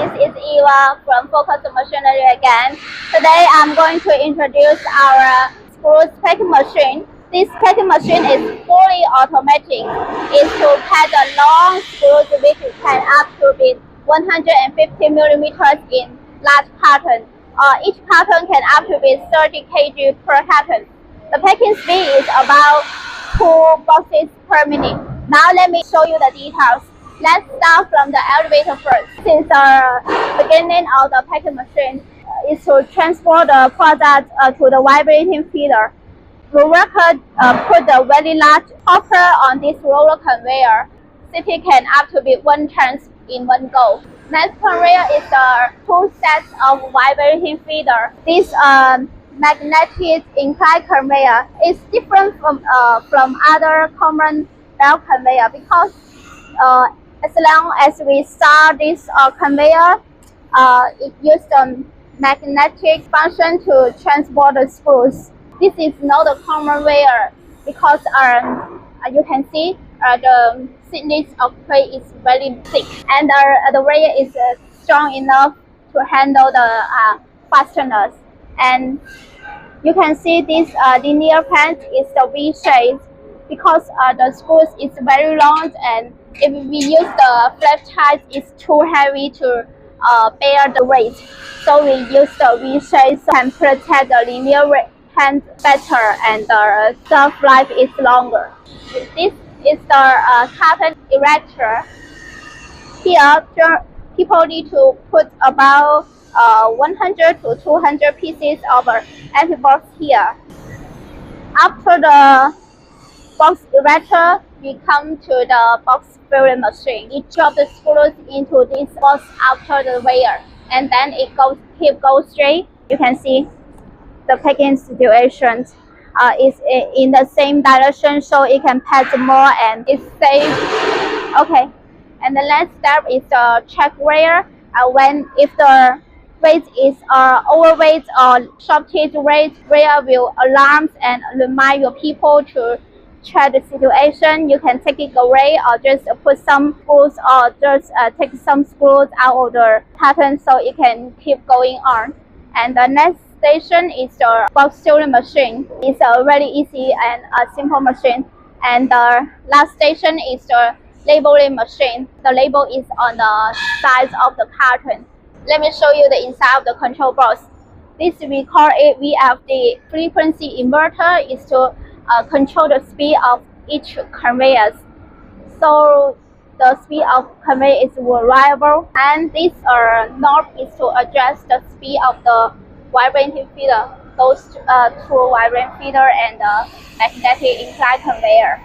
this is Eva from Focus Machinery again. Today I'm going to introduce our screws packing machine. This packing machine is fully automatic. It's to pack the long screws which can up to be 150 millimeters in large carton. Each carton can up to be 30 kg per carton. The packing speed is about 2 boxes per minute. Now let me show you the details. Let's start from the elevator first. Since the beginning of the packing machine is to transport the product to the vibrating feeder. The worker put the very large hopper on this roller conveyor. City can up to be 1 turn in one go. Next conveyor is the 2 sets of vibrating feeder. This magnetic inclined conveyor is different from other common belt conveyor because as long as we start this conveyor, it uses the magnetic function to transport the screws. This is not a common wire because you can see the thickness of plate is very thick, and the wire is strong enough to handle the fasteners. And you can see this linear plant is the V shape because the screws is very long, and if we use the flat ties, it's too heavy to bear the weight. So we use the V shape and protect the linear plant better, and the shelf life is longer. This is the carton erector. Here, people need to put about 100 to 200 pieces of empty box here. After the box erector, we come to the box filling machine. It drops the screws into this box after the wire, and then it keep go straight. You can see the packing situation is in the same direction, so it can pack more and it's safe. Okay, and the last step is the check wire. If the weight is overweight or shortage weight, wire will alarm and remind your people to check the situation. You can take it away or just put some screws or just take some screws out of the carton so it can keep going on. And the next station is the box filling machine. It's a very easy and simple machine. And the last station is the labeling machine. The label is on the sides of the carton. Let me show you the inside of the control box. This we call it VFD. Frequency inverter is to control the speed of each conveyor. So the speed of conveyor is variable, and this knob is to adjust the speed of the vibrating feeder, goes through vibrating feeder and the magnetic inclined conveyor.